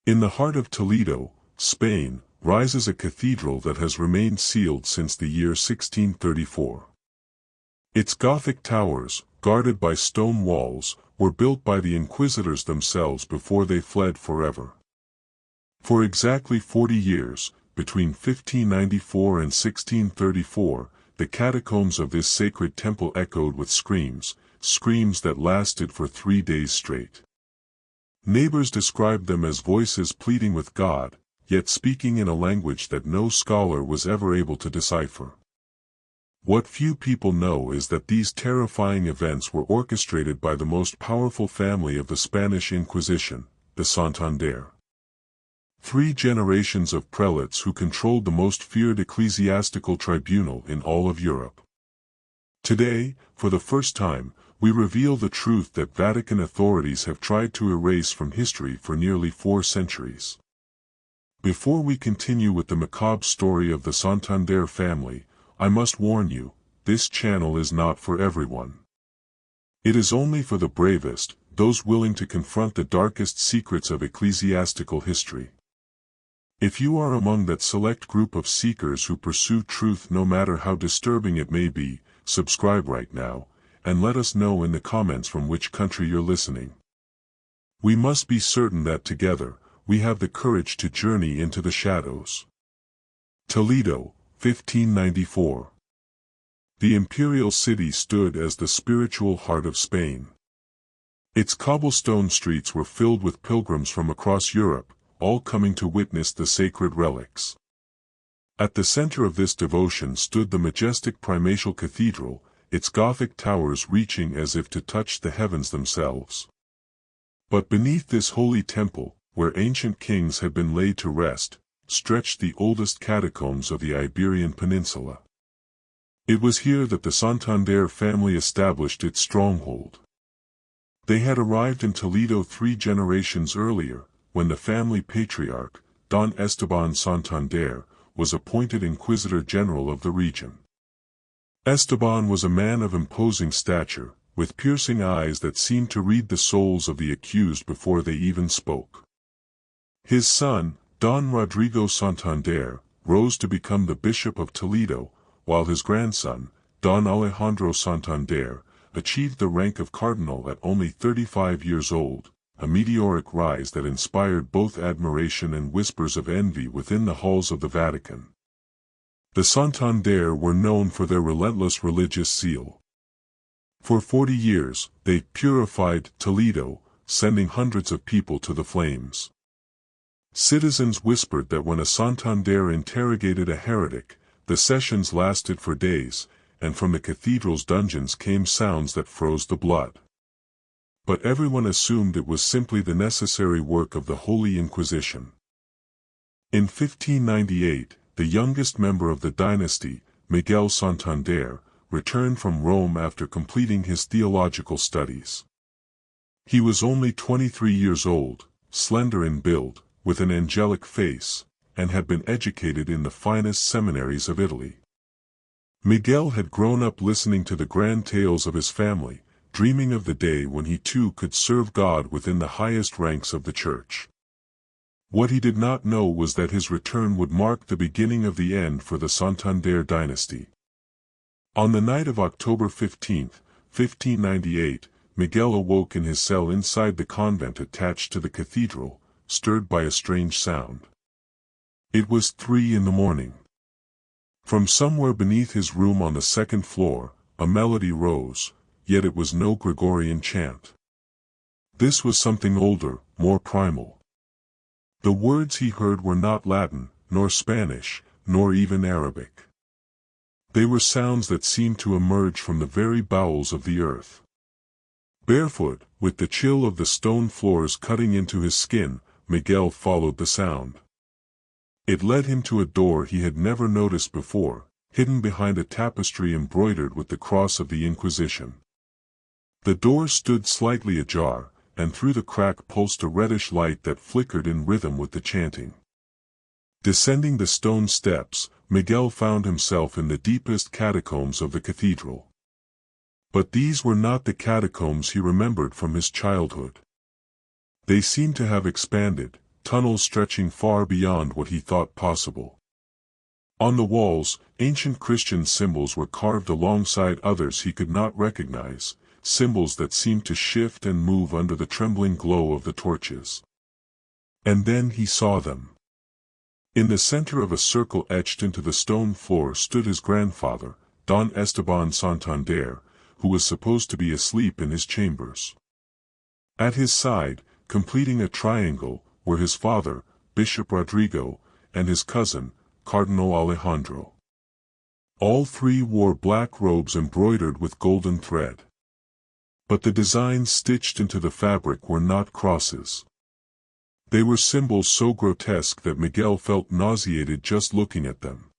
In the heart of Toledo, Spain, rises a cathedral that has remained sealed since the year 1634. Its Gothic towers, guarded by stone walls, were built by the Inquisitors themselves before they fled forever. For exactly 40 years, between 1594 and 1634, the catacombs of this sacred temple echoed with screams that lasted for 3 days straight. Neighbors described them as voices pleading with God, yet speaking in a language that no scholar was ever able to decipher. What few people know is that these terrifying events were orchestrated by the most powerful family of the Spanish Inquisition, the Santander. 3 generations of prelates who controlled the most feared ecclesiastical tribunal in all of Europe. Today, for the first time, we reveal the truth that Vatican authorities have tried to erase from history for nearly 4 centuries. Before we continue with the macabre story of the Santander family, I must warn you, this channel is not for everyone. It is only for the bravest, those willing to confront the darkest secrets of ecclesiastical history. If you are among that select group of seekers who pursue truth no matter how disturbing it may be, subscribe right now, and let us know in the comments from which country you're listening. We must be certain that together, we have the courage to journey into the shadows. Toledo, 1594. The imperial city stood as the spiritual heart of Spain. Its cobblestone streets were filled with pilgrims from across Europe, all coming to witness the sacred relics. At the center of this devotion stood the majestic primatial cathedral, its Gothic towers reaching as if to touch the heavens themselves. But beneath this holy temple, where ancient kings had been laid to rest, stretched the oldest catacombs of the Iberian Peninsula. It was here that the Santander family established its stronghold. They had arrived in Toledo 3 generations earlier, when the family patriarch, Don Esteban Santander, was appointed Inquisitor General of the region. Esteban was a man of imposing stature, with piercing eyes that seemed to read the souls of the accused before they even spoke. His son, Don Rodrigo Santander, rose to become the Bishop of Toledo, while his grandson, Don Alejandro Santander, achieved the rank of cardinal at only 35 years old, a meteoric rise that inspired both admiration and whispers of envy within the halls of the Vatican. The Santander were known for their relentless religious zeal. For 40 years, they purified Toledo, sending hundreds of people to the flames. Citizens whispered that when a Santander interrogated a heretic, the sessions lasted for days, and from the cathedral's dungeons came sounds that froze the blood. But everyone assumed it was simply the necessary work of the Holy Inquisition. In 1598, the youngest member of the dynasty, Miguel Santander, returned from Rome after completing his theological studies. He was only 23 years old, slender in build, with an angelic face, and had been educated in the finest seminaries of Italy. Miguel had grown up listening to the grand tales of his family, dreaming of the day when he too could serve God within the highest ranks of the Church. What he did not know was that his return would mark the beginning of the end for the Santander dynasty. On the night of October 15, 1598, Miguel awoke in his cell inside the convent attached to the cathedral, stirred by a strange sound. It was 3 in the morning. From somewhere beneath his room on the 2nd floor, a melody rose, yet it was no Gregorian chant. This was something older, more primal. The words he heard were not Latin, nor Spanish, nor even Arabic. They were sounds that seemed to emerge from the very bowels of the earth. Barefoot, with the chill of the stone floors cutting into his skin, Miguel followed the sound. It led him to a door he had never noticed before, hidden behind a tapestry embroidered with the cross of the Inquisition. The door stood slightly ajar, and through the crack pulsed a reddish light that flickered in rhythm with the chanting. Descending the stone steps, Miguel found himself in the deepest catacombs of the cathedral. But these were not the catacombs he remembered from his childhood. They seemed to have expanded, tunnels stretching far beyond what he thought possible. On the walls, ancient Christian symbols were carved alongside others he could not recognize, symbols that seemed to shift and move under the trembling glow of the torches. And then he saw them. In the center of a circle etched into the stone floor stood his grandfather, Don Esteban Santander, who was supposed to be asleep in his chambers. At his side, completing a triangle, were his father, Bishop Rodrigo, and his cousin, Cardinal Alejandro. All three wore black robes embroidered with golden thread. But the designs stitched into the fabric were not crosses. They were symbols so grotesque that Miguel felt nauseated just looking at them.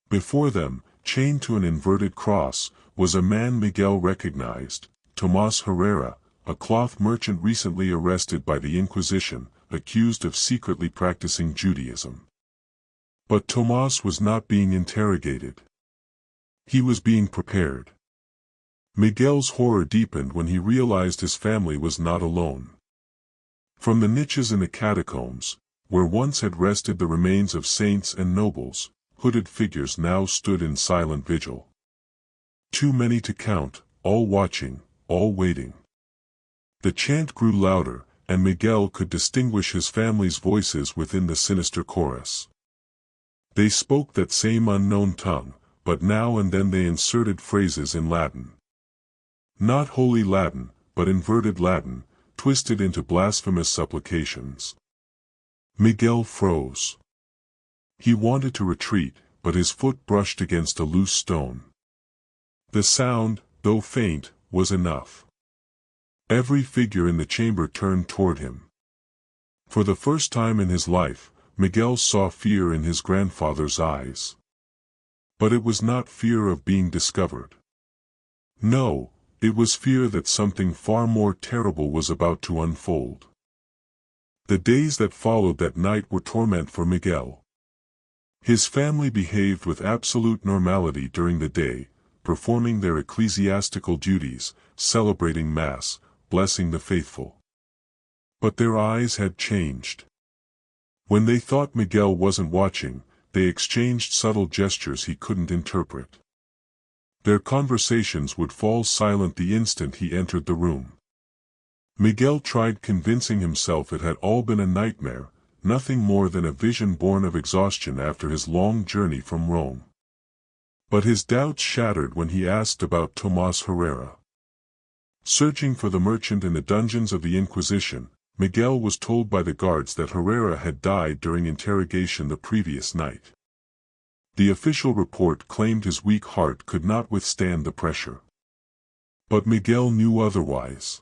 Before them, chained to an inverted cross, was a man Miguel recognized, Tomás Herrera, a cloth merchant recently arrested by the Inquisition, accused of secretly practicing Judaism. But Tomás was not being interrogated. He was being prepared. Miguel's horror deepened when he realized his family was not alone. From the niches in the catacombs, where once had rested the remains of saints and nobles, hooded figures now stood in silent vigil. Too many to count, all watching, all waiting. The chant grew louder, and Miguel could distinguish his family's voices within the sinister chorus. They spoke that same unknown tongue, but now and then they inserted phrases in Latin. Not holy Latin, but inverted Latin, twisted into blasphemous supplications. Miguel froze. He wanted to retreat, but his foot brushed against a loose stone. The sound, though faint, was enough. Every figure in the chamber turned toward him. For the first time in his life, Miguel saw fear in his grandfather's eyes. But it was not fear of being discovered. No, it was fear that something far more terrible was about to unfold. The days that followed that night were torment for Miguel. His family behaved with absolute normality during the day, performing their ecclesiastical duties, celebrating Mass, blessing the faithful. But their eyes had changed. When they thought Miguel wasn't watching, they exchanged subtle gestures he couldn't interpret. Their conversations would fall silent the instant he entered the room. Miguel tried convincing himself it had all been a nightmare, nothing more than a vision born of exhaustion after his long journey from Rome. But his doubts shattered when he asked about Tomás Herrera. Searching for the merchant in the dungeons of the Inquisition, Miguel was told by the guards that Herrera had died during interrogation the previous night. The official report claimed his weak heart could not withstand the pressure. But Miguel knew otherwise.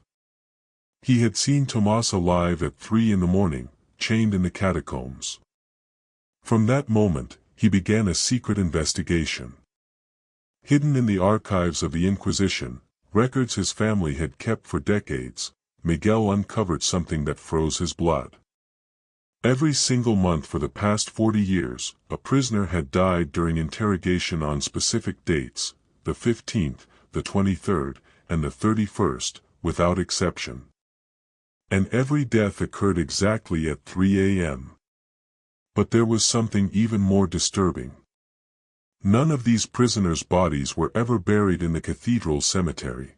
He had seen Tomás alive at 3 a.m, chained in the catacombs. From that moment, he began a secret investigation. Hidden in the archives of the Inquisition, records his family had kept for decades, Miguel uncovered something that froze his blood. Every single month for the past 40 years, a prisoner had died during interrogation on specific dates, the 15th, the 23rd, and the 31st, without exception. And every death occurred exactly at 3 a.m. But there was something even more disturbing. None of these prisoners' bodies were ever buried in the cathedral cemetery.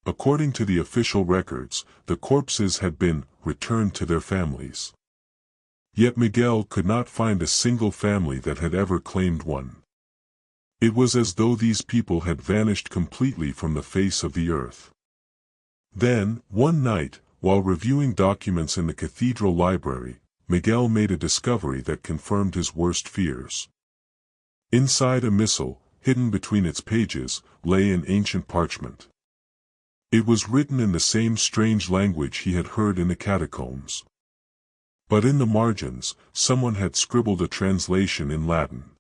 According to the official records, the corpses had been returned to their families. Yet Miguel could not find a single family that had ever claimed one. It was as though these people had vanished completely from the face of the earth. Then, one night, while reviewing documents in the cathedral library, Miguel made a discovery that confirmed his worst fears. Inside a missal, hidden between its pages, lay an ancient parchment. It was written in the same strange language he had heard in the catacombs. But in the margins, someone had scribbled a translation in Latin.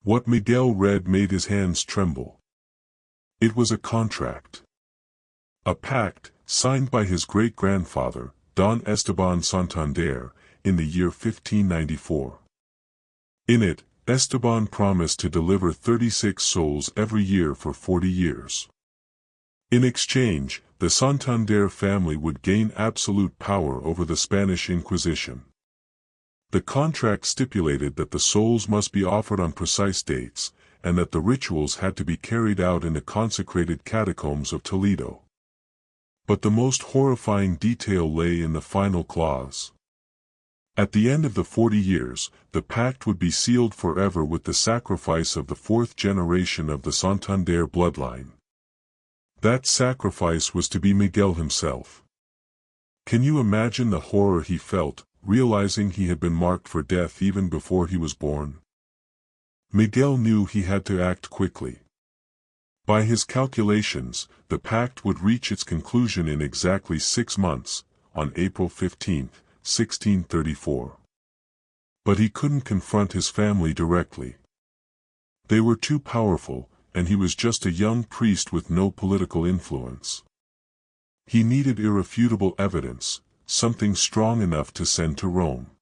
What Miguel read made his hands tremble. It was a contract. A pact, signed by his great-grandfather, Don Esteban Santander, in the year 1594. In it, Esteban promised to deliver 36 souls every year for 40 years. In exchange, the Santander family would gain absolute power over the Spanish Inquisition. The contract stipulated that the souls must be offered on precise dates, and that the rituals had to be carried out in the consecrated catacombs of Toledo. But the most horrifying detail lay in the final clause. At the end of the 40 years, the pact would be sealed forever with the sacrifice of the fourth generation of the Santander bloodline. That sacrifice was to be Miguel himself. Can you imagine the horror he felt, realizing he had been marked for death even before he was born? Miguel knew he had to act quickly. By his calculations, the pact would reach its conclusion in exactly 6 months, on April 15, 1634. But he couldn't confront his family directly. They were too powerful, and he was just a young priest with no political influence. He needed irrefutable evidence, something strong enough to send to Rome.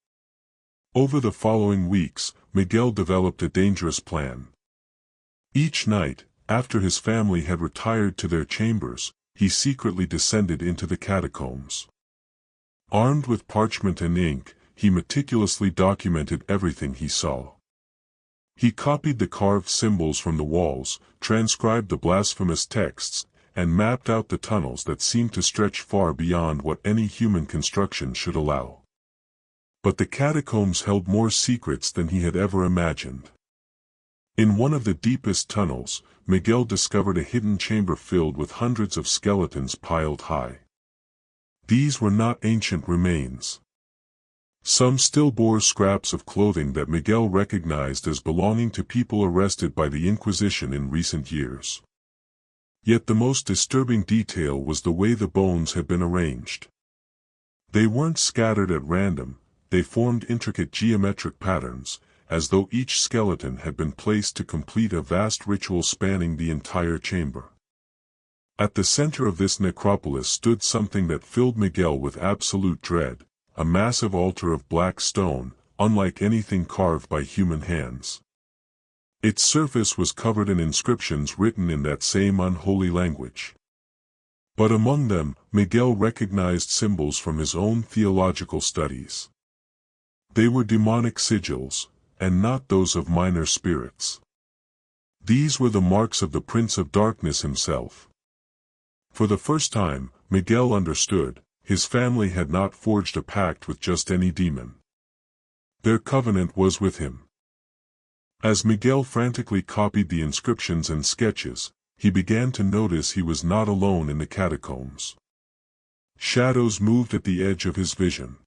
Over the following weeks, Miguel developed a dangerous plan. Each night, after his family had retired to their chambers, he secretly descended into the catacombs. Armed with parchment and ink, he meticulously documented everything he saw. He copied the carved symbols from the walls, transcribed the blasphemous texts, and mapped out the tunnels that seemed to stretch far beyond what any human construction should allow. But the catacombs held more secrets than he had ever imagined. In one of the deepest tunnels, Miguel discovered a hidden chamber filled with hundreds of skeletons piled high. These were not ancient remains. Some still bore scraps of clothing that Miguel recognized as belonging to people arrested by the Inquisition in recent years. Yet the most disturbing detail was the way the bones had been arranged. They weren't scattered at random, they formed intricate geometric patterns, as though each skeleton had been placed to complete a vast ritual spanning the entire chamber. At the center of this necropolis stood something that filled Miguel with absolute dread, a massive altar of black stone, unlike anything carved by human hands. Its surface was covered in inscriptions written in that same unholy language. But among them, Miguel recognized symbols from his own theological studies. They were demonic sigils, and not those of minor spirits. These were the marks of the Prince of Darkness himself. For the first time, Miguel understood, his family had not forged a pact with just any demon. Their covenant was with him. As Miguel frantically copied the inscriptions and sketches, he began to notice he was not alone in the catacombs. Shadows moved at the edge of his vision.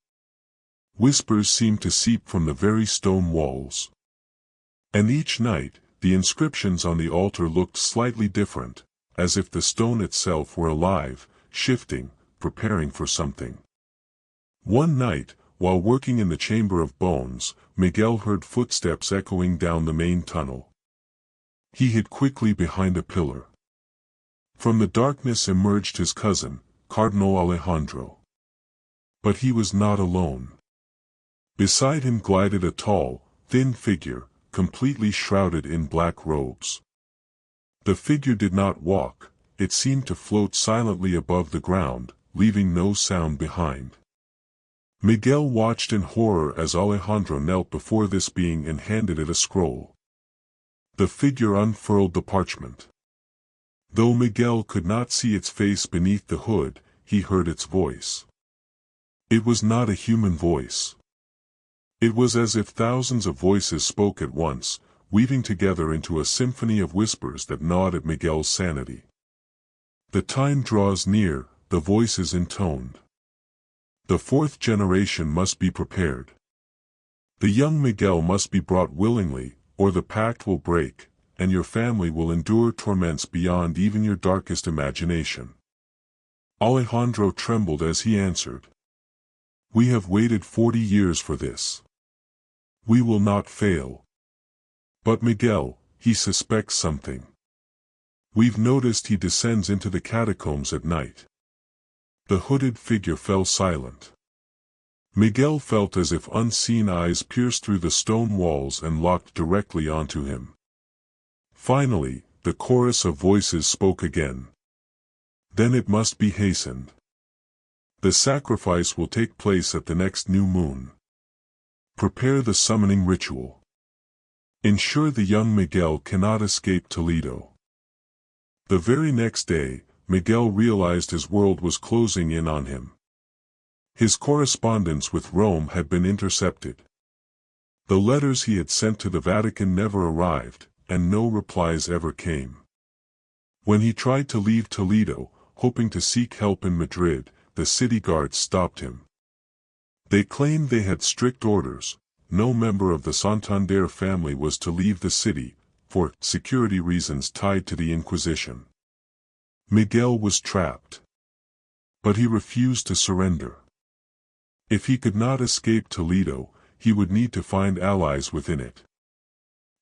Whispers seemed to seep from the very stone walls. And each night, the inscriptions on the altar looked slightly different, as if the stone itself were alive, shifting, preparing for something. One night, while working in the Chamber of Bones, Miguel heard footsteps echoing down the main tunnel. He hid quickly behind a pillar. From the darkness emerged his cousin, Cardinal Alejandro. But he was not alone. Beside him glided a tall, thin figure, completely shrouded in black robes. The figure did not walk, it seemed to float silently above the ground, leaving no sound behind. Miguel watched in horror as Alejandro knelt before this being and handed it a scroll. The figure unfurled the parchment. Though Miguel could not see its face beneath the hood, he heard its voice. It was not a human voice. It was as if thousands of voices spoke at once, weaving together into a symphony of whispers that gnawed at Miguel's sanity. The time draws near, the voices intoned. The fourth generation must be prepared. The young Miguel must be brought willingly, or the pact will break, and your family will endure torments beyond even your darkest imagination. Alejandro trembled as he answered. We have waited 40 years for this. We will not fail. But Miguel, he suspects something. We've noticed he descends into the catacombs at night. The hooded figure fell silent. Miguel felt as if unseen eyes pierced through the stone walls and locked directly onto him. Finally, the chorus of voices spoke again. Then it must be hastened. The sacrifice will take place at the next new moon. Prepare the summoning ritual. Ensure the young Miguel cannot escape Toledo. The very next day, Miguel realized his world was closing in on him. His correspondence with Rome had been intercepted. The letters he had sent to the Vatican never arrived, and no replies ever came. When he tried to leave Toledo, hoping to seek help in Madrid, the city guards stopped him. They claimed they had strict orders: no member of the Santander family was to leave the city, for security reasons tied to the Inquisition. Miguel was trapped. But he refused to surrender. If he could not escape Toledo, he would need to find allies within it.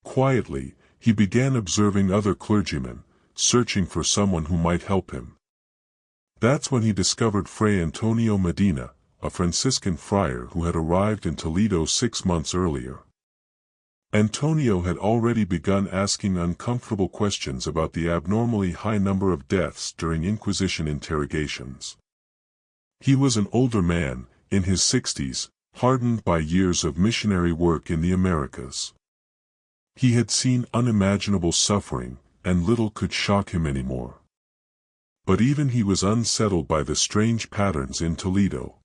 Quietly, he began observing other clergymen, searching for someone who might help him. That's when he discovered Fray Antonio Medina, a Franciscan friar who had arrived in Toledo 6 months earlier. Antonio had already begun asking uncomfortable questions about the abnormally high number of deaths during Inquisition interrogations. He was an older man, in his 60s, hardened by years of missionary work in the Americas. He had seen unimaginable suffering, and little could shock him anymore. But even he was unsettled by the strange patterns in Toledo.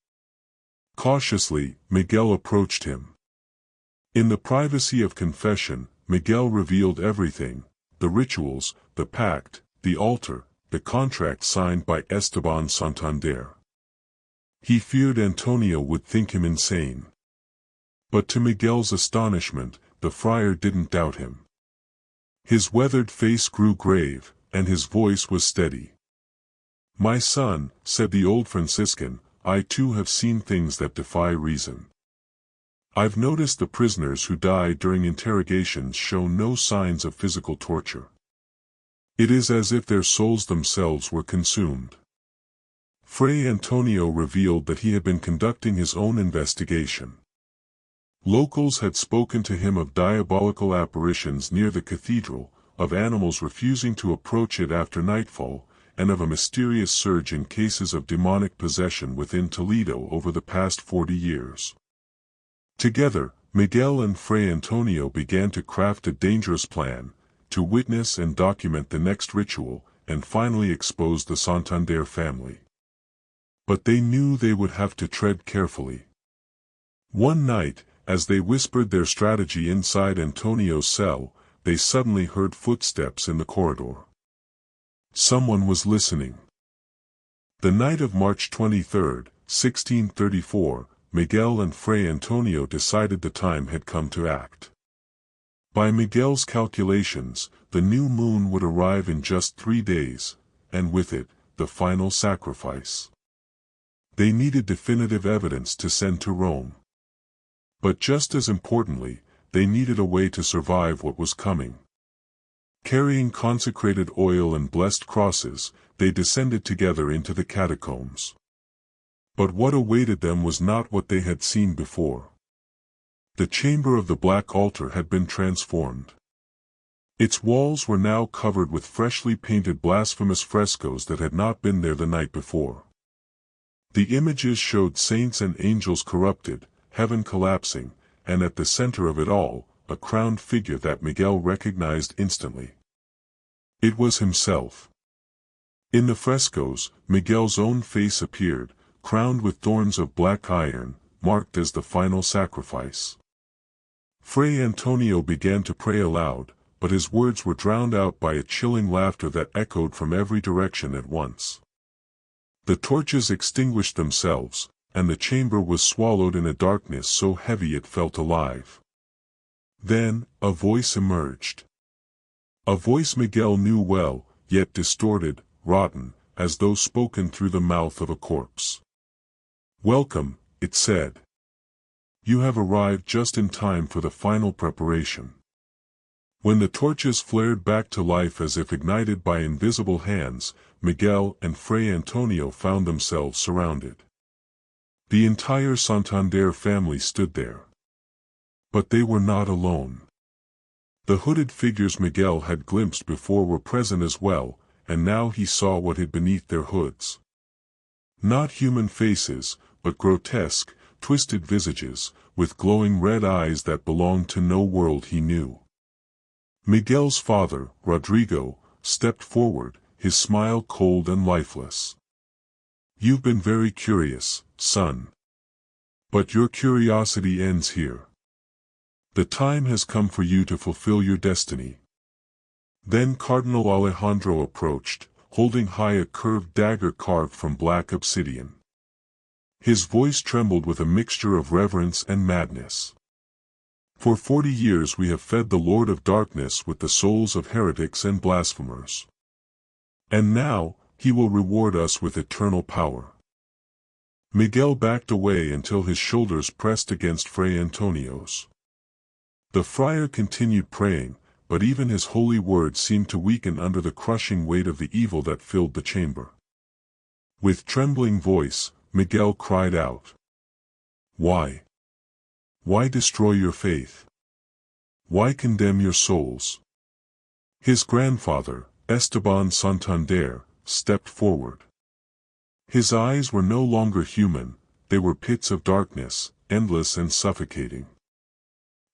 Cautiously, Miguel approached him. In the privacy of confession, Miguel revealed everything: the rituals, the pact, the altar, the contract signed by Esteban Santander. He feared Antonio would think him insane. But to Miguel's astonishment, the friar didn't doubt him. His weathered face grew grave, and his voice was steady. "My son," said the old Franciscan, "I too have seen things that defy reason. I've noticed the prisoners who die during interrogations show no signs of physical torture. It is as if their souls themselves were consumed." Fray Antonio revealed that he had been conducting his own investigation. Locals had spoken to him of diabolical apparitions near the cathedral, of animals refusing to approach it after nightfall, and of a mysterious surge in cases of demonic possession within Toledo over the past 40 years. Together, Miguel and Fray Antonio began to craft a dangerous plan, to witness and document the next ritual, and finally expose the Santander family. But they knew they would have to tread carefully. One night, as they whispered their strategy inside Antonio's cell, they suddenly heard footsteps in the corridor. Someone was listening. The night of March 23, 1634, Miguel and Fray Antonio decided the time had come to act. By Miguel's calculations, the new moon would arrive in just 3 days, and with it, the final sacrifice. They needed definitive evidence to send to Rome. But just as importantly, they needed a way to survive what was coming. Carrying consecrated oil and blessed crosses, they descended together into the catacombs. But what awaited them was not what they had seen before. The chamber of the black altar had been transformed. Its walls were now covered with freshly painted blasphemous frescoes that had not been there the night before. The images showed saints and angels corrupted, heaven collapsing, and at the center of it all, a crowned figure that Miguel recognized instantly. It was himself. In the frescoes, Miguel's own face appeared, crowned with thorns of black iron, marked as the final sacrifice. Fray Antonio began to pray aloud, but his words were drowned out by a chilling laughter that echoed from every direction at once. The torches extinguished themselves, and the chamber was swallowed in a darkness so heavy it felt alive. Then, a voice emerged. A voice Miguel knew well, yet distorted, rotten, as though spoken through the mouth of a corpse. "Welcome," it said. "You have arrived just in time for the final preparation." When the torches flared back to life as if ignited by invisible hands, Miguel and Fray Antonio found themselves surrounded. The entire Santander family stood there. But they were not alone. The hooded figures Miguel had glimpsed before were present as well, and now he saw what hid beneath their hoods. Not human faces, but grotesque, twisted visages, with glowing red eyes that belonged to no world he knew. Miguel's father, Rodrigo, stepped forward, his smile cold and lifeless. "You've been very curious, son. But your curiosity ends here. The time has come for you to fulfill your destiny." Then Cardinal Alejandro approached, holding high a curved dagger carved from black obsidian. His voice trembled with a mixture of reverence and madness. "For 40 years we have fed the Lord of Darkness with the souls of heretics and blasphemers. And now, he will reward us with eternal power." Miguel backed away until his shoulders pressed against Fray Antonio's. The friar continued praying, but even his holy words seemed to weaken under the crushing weight of the evil that filled the chamber. With trembling voice, Miguel cried out, "Why? Why destroy your faith? Why condemn your souls?" His grandfather, Esteban Santander, stepped forward. His eyes were no longer human, they were pits of darkness, endless and suffocating.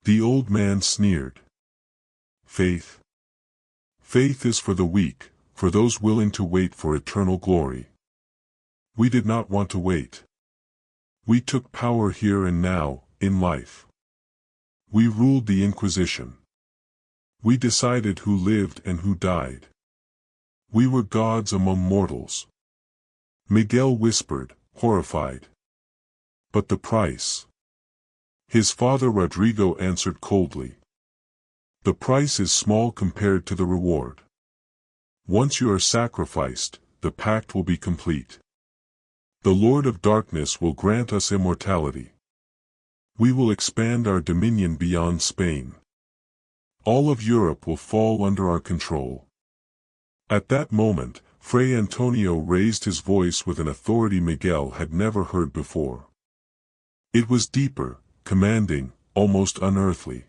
The old man sneered. "Faith? Faith is for the weak, for those willing to wait for eternal glory. We did not want to wait. We took power here and now, in life. We ruled the Inquisition. We decided who lived and who died. We were gods among mortals." Miguel whispered, horrified. "But the price?" His father Rodrigo answered coldly. "The price is small compared to the reward. Once you are sacrificed, the pact will be complete. The Lord of Darkness will grant us immortality. We will expand our dominion beyond Spain. All of Europe will fall under our control." At that moment, Fray Antonio raised his voice with an authority Miguel had never heard before. It was deeper, commanding, almost unearthly.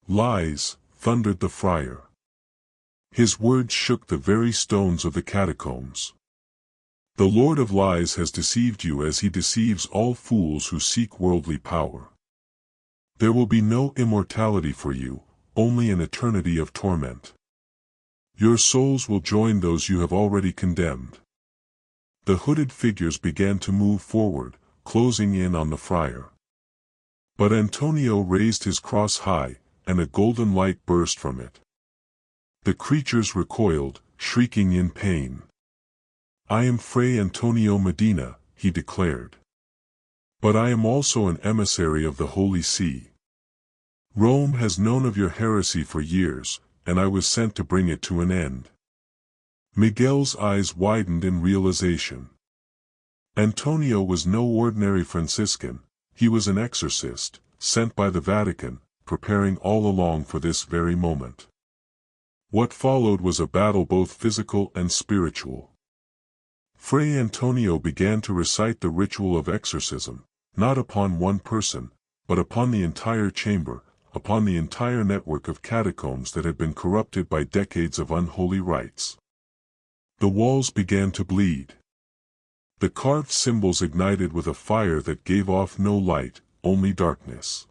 "Lies," thundered the friar. His words shook the very stones of the catacombs. "The Lord of Lies has deceived you as he deceives all fools who seek worldly power. There will be no immortality for you, only an eternity of torment. Your souls will join those you have already condemned." The hooded figures began to move forward, closing in on the friar. But Antonio raised his cross high, and a golden light burst from it. The creatures recoiled, shrieking in pain. "I am Fray Antonio Medina," he declared. "But I am also an emissary of the Holy See. Rome has known of your heresy for years, and I was sent to bring it to an end." Miguel's eyes widened in realization. Antonio was no ordinary Franciscan, he was an exorcist, sent by the Vatican, preparing all along for this very moment. What followed was a battle both physical and spiritual. Fray Antonio began to recite the ritual of exorcism, not upon one person, but upon the entire chamber, upon the entire network of catacombs that had been corrupted by decades of unholy rites. The walls began to bleed. The carved symbols ignited with a fire that gave off no light, only darkness.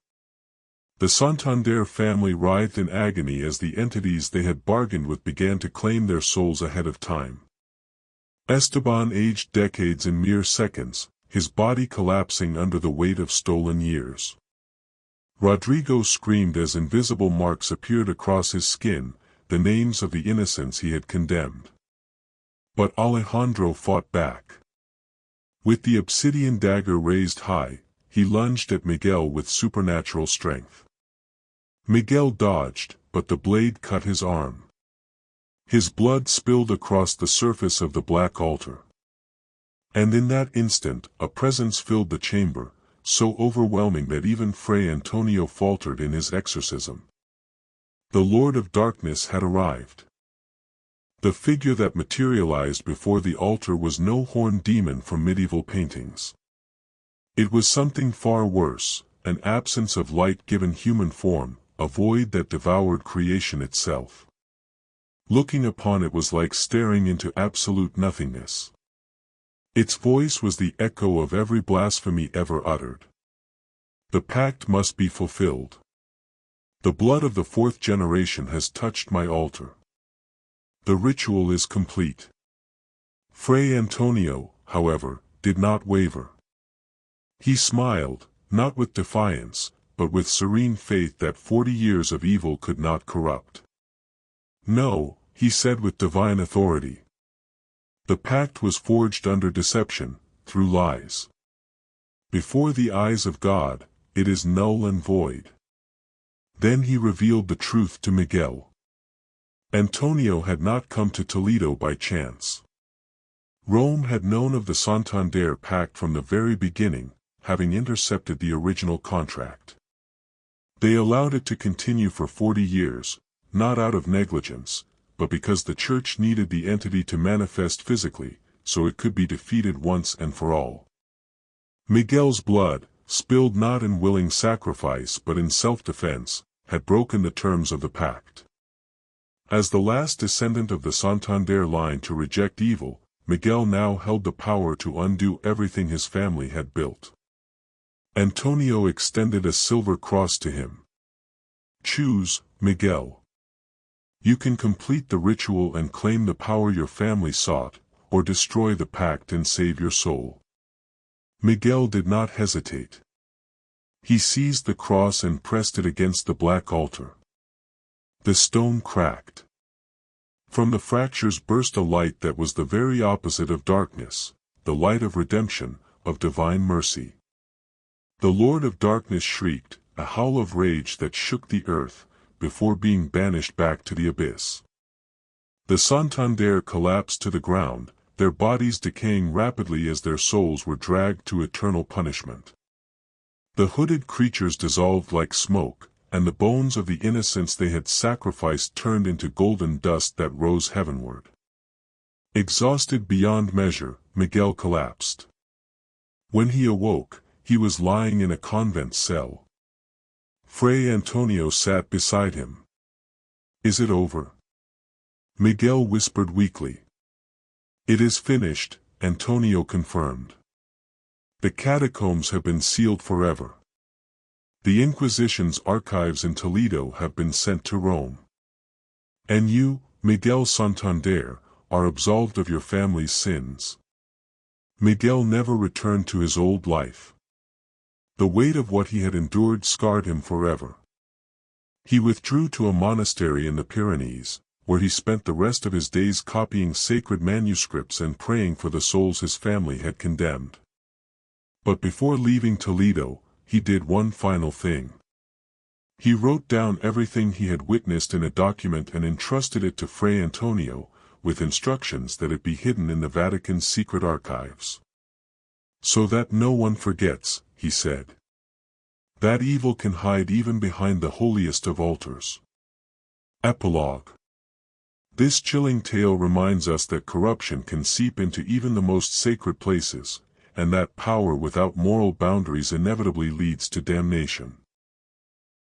The Santander family writhed in agony as the entities they had bargained with began to claim their souls ahead of time. Esteban aged decades in mere seconds, his body collapsing under the weight of stolen years. Rodrigo screamed as invisible marks appeared across his skin, the names of the innocents he had condemned. But Alejandro fought back. With the obsidian dagger raised high, he lunged at Miguel with supernatural strength. Miguel dodged, but the blade cut his arm. His blood spilled across the surface of the black altar. And in that instant, a presence filled the chamber, so overwhelming that even Fray Antonio faltered in his exorcism. The Lord of Darkness had arrived. The figure that materialized before the altar was no horned demon from medieval paintings. It was something far worse, an absence of light given human form, a void that devoured creation itself. Looking upon it was like staring into absolute nothingness. Its voice was the echo of every blasphemy ever uttered. The pact must be fulfilled. The blood of the fourth generation has touched my altar. The ritual is complete. Fray Antonio, however, did not waver. He smiled, not with defiance, but with serene faith that 40 years of evil could not corrupt. No, he said with divine authority. The pact was forged under deception, through lies. Before the eyes of God, it is null and void. Then he revealed the truth to Miguel. Antonio had not come to Toledo by chance. Rome had known of the Santander pact from the very beginning, having intercepted the original contract. They allowed it to continue for 40 years, not out of negligence, but because the Church needed the entity to manifest physically, so it could be defeated once and for all. Miguel's blood, spilled not in willing sacrifice but in self-defense, had broken the terms of the pact. As the last descendant of the Santander line to reject evil, Miguel now held the power to undo everything his family had built. Antonio extended a silver cross to him. Choose, Miguel. You can complete the ritual and claim the power your family sought, or destroy the pact and save your soul. Miguel did not hesitate. He seized the cross and pressed it against the black altar. The stone cracked. From the fractures burst a light that was the very opposite of darkness, the light of redemption, of divine mercy. The Lord of Darkness shrieked, a howl of rage that shook the earth, before being banished back to the abyss. The Santander collapsed to the ground, their bodies decaying rapidly as their souls were dragged to eternal punishment. The hooded creatures dissolved like smoke, and the bones of the innocents they had sacrificed turned into golden dust that rose heavenward. Exhausted beyond measure, Miguel collapsed. When he awoke, he was lying in a convent cell. Fray Antonio sat beside him. "Is it over?" Miguel whispered weakly. "It is finished," Antonio confirmed. "The catacombs have been sealed forever. The Inquisition's archives in Toledo have been sent to Rome. And you, Miguel Santander, are absolved of your family's sins." Miguel never returned to his old life. The weight of what he had endured scarred him forever. He withdrew to a monastery in the Pyrenees, where he spent the rest of his days copying sacred manuscripts and praying for the souls his family had condemned. But before leaving Toledo, he did one final thing. He wrote down everything he had witnessed in a document and entrusted it to Fray Antonio, with instructions that it be hidden in the Vatican's secret archives. "So that no one forgets," he said. "That evil can hide even behind the holiest of altars." Epilogue. This chilling tale reminds us that corruption can seep into even the most sacred places, and that power without moral boundaries inevitably leads to damnation.